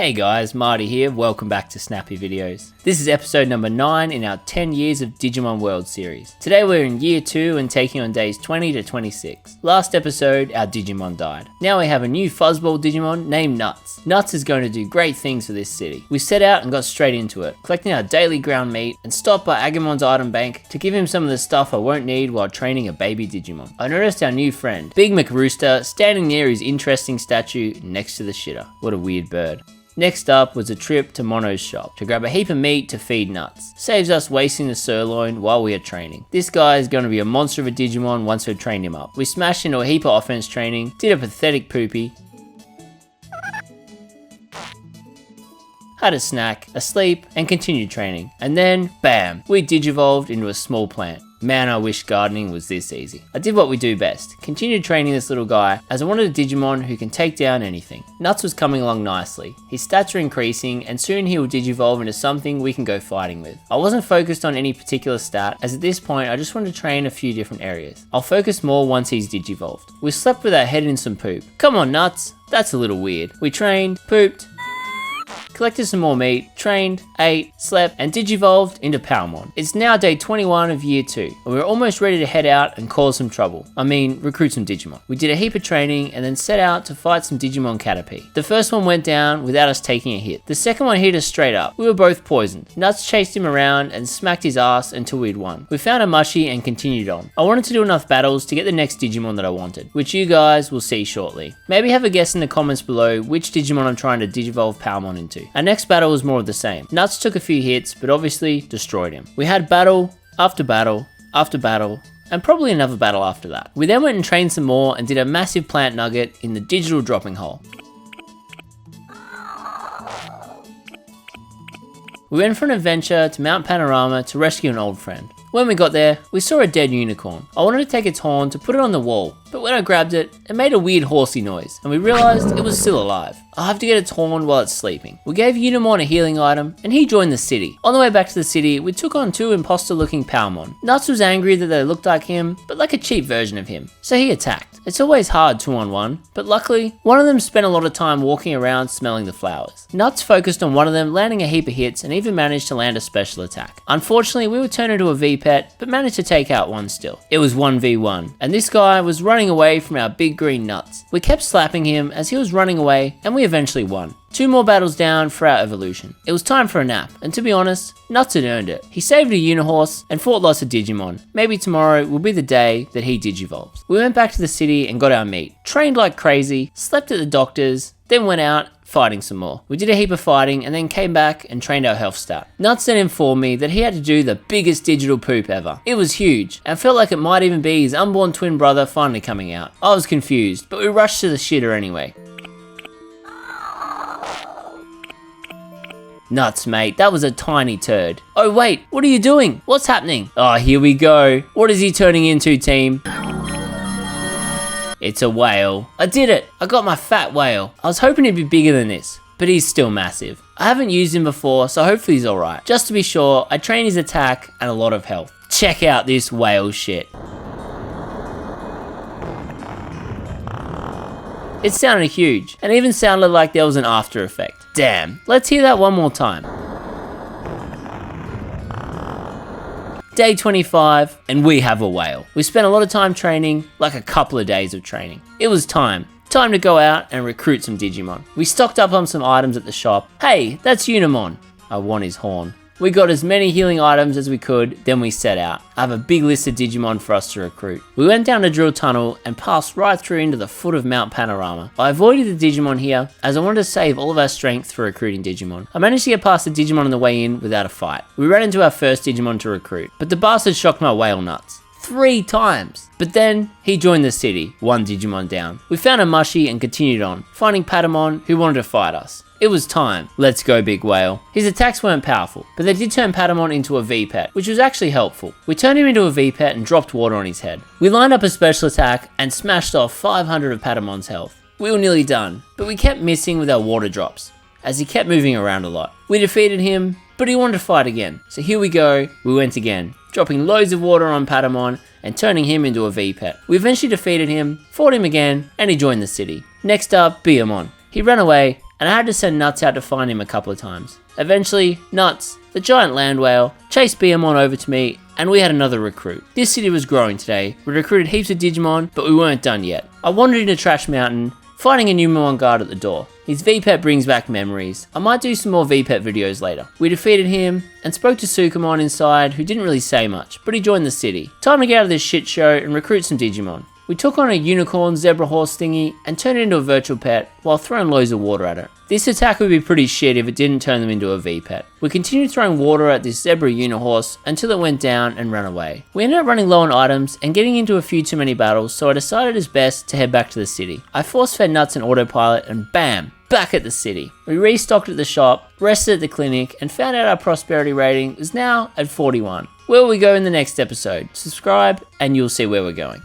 Hey guys, Marty here, welcome back to Snappy Videos. This is episode number 9 in our 10 years of Digimon World series. Today we're in year 2 and taking on days 20 to 26. Last episode, our Digimon died. Now we have a new fuzzball Digimon named Nuts. Nuts is going to do great things for this city. We set out and got straight into it, collecting our daily ground meat and stopped by Agamon's item bank to give him some of the stuff I won't need while training a baby Digimon. I noticed our new friend, Big McRooster, standing near his interesting statue next to the shitter. What a weird bird. Next up was a trip to Mono's shop to grab a heap of meat to feed Nuts. Saves us wasting the sirloin while we are training. This guy is going to be a monster of a Digimon once we've trained him up. We smashed into a heap of offense training, did a pathetic poopy, had a snack, a sleep, and continued training. And then, bam, we digivolved into a small plant. Man, I wish gardening was this easy. I did what we do best, continued training this little guy as I wanted a Digimon who can take down anything. Nuts was coming along nicely. His stats are increasing and soon he will digivolve into something we can go fighting with. I wasn't focused on any particular stat as at this point I just wanted to train a few different areas. I'll focus more once he's digivolved. We slept with our head in some poop. Come on Nuts, that's a little weird. We trained, pooped, collected some more meat, trained, ate, slept, and digivolved into Palmon. It's now day 21 of year 2, and we're almost ready to head out and cause some trouble. Recruit some Digimon. We did a heap of training and then set out to fight some Digimon Caterpie. The first one went down without us taking a hit. The second one hit us straight up. We were both poisoned. Nuts chased him around and smacked his ass until we'd won. We found a Mushy and continued on. I wanted to do enough battles to get the next Digimon that I wanted, which you guys will see shortly. Maybe have a guess in the comments below which Digimon I'm trying to digivolve Palmon into. Our next battle was more of the same. Nuts took a few hits, but obviously destroyed him. We had battle after battle after battle, and probably another battle after that. We then went and trained some more and did a massive plant nugget in the digital dropping hole. We went for an adventure to Mount Panorama to rescue an old friend. When we got there, we saw a dead unicorn. I wanted to take its horn to put it on the wall, but when I grabbed it, it made a weird horsey noise, and we realized it was still alive. I'll have to get its horn while it's sleeping. We gave Unimon a healing item, and he joined the city. On the way back to the city, we took on 2 imposter-looking Palmon. Nuts was angry that they looked like him, but like a cheap version of him, so he attacked. It's always hard 2-on-1, but luckily, one of them spent a lot of time walking around smelling the flowers. Nuts focused on one of them, landing a heap of hits, and even managed to land a special attack. Unfortunately, we were turned into a V-Pet, but managed to take out one still. It was 1v1, and this guy was running away from our big green Nuts. We kept slapping him as he was running away, and we eventually won. 2 more battles down for our evolution. It was time for a nap, and to be honest, Nuts had earned it. He saved a Unihorse and fought lots of Digimon. Maybe tomorrow will be the day that he digivolves. We went back to the city and got our meat. Trained like crazy, slept at the doctor's, then went out fighting some more. We did a heap of fighting and then came back and trained our health stat. Nuts then informed me that he had to do the biggest digital poop ever. It was huge and felt like it might even be his unborn twin brother finally coming out. I was confused, but we rushed to the shitter anyway. Nuts, mate, that was a tiny turd. Oh wait, what are you doing? What's happening? Oh, here we go. What is he turning into, team? It's a whale. I did it! I got my fat whale. I was hoping he'd be bigger than this, but he's still massive. I haven't used him before, so hopefully he's alright. Just to be sure, I trained his attack and a lot of health. Check out this whale shit. It sounded huge, and even sounded like there was an after effect. Damn, let's hear that one more time. Day 25, and we have a whale. We spent a lot of time training, like a couple of days of training. It was time to go out and recruit some Digimon. We stocked up on some items at the shop. Hey, that's Unimon. I want his horn. We got as many healing items as we could, then we set out. I have a big list of Digimon for us to recruit. We went down a drill tunnel and passed right through into the foot of Mount Panorama. I avoided the Digimon here as I wanted to save all of our strength for recruiting Digimon. I managed to get past the Digimon on the way in without a fight. We ran into our first Digimon to recruit, but the bastard shocked my whale nuts. 3 times. But then, he joined the city, 1 Digimon down. We found a Mushy and continued on, finding Patamon who wanted to fight us. It was time. Let's go, big whale. His attacks weren't powerful, but they did turn Patamon into a V-Pet, which was actually helpful. We turned him into a V-Pet and dropped water on his head. We lined up a special attack and smashed off 500 of Patamon's health. We were nearly done, but we kept missing with our water drops, as he kept moving around a lot. We defeated him, but he wanted to fight again. So here we go, we went again, dropping loads of water on Patamon and turning him into a V-Pet. We eventually defeated him, fought him again, and he joined the city. Next up, Beamon. He ran away and I had to send Nuts out to find him a couple of times. Eventually, Nuts, the giant land whale, chased Beamon over to me, and we had another recruit. This city was growing today. We recruited heaps of Digimon, but we weren't done yet. I wandered into Trash Mountain, finding a Numemon guard at the door. His VPET brings back memories. I might do some more VPET videos later. We defeated him and spoke to Sukamon inside, who didn't really say much, but he joined the city. Time to get out of this shit show and recruit some Digimon. We took on a unicorn zebra horse thingy and turned it into a virtual pet while throwing loads of water at it. This attack would be pretty shit if it didn't turn them into a V-pet. We continued throwing water at this zebra unihorse until it went down and ran away. We ended up running low on items and getting into a few too many battles, so I decided it's best to head back to the city. I force-fed Nuts and autopilot and bam! Back at the city. We restocked at the shop, rested at the clinic, and found out our prosperity rating is now at 41. Where will we go in the next episode? Subscribe and you'll see where we're going.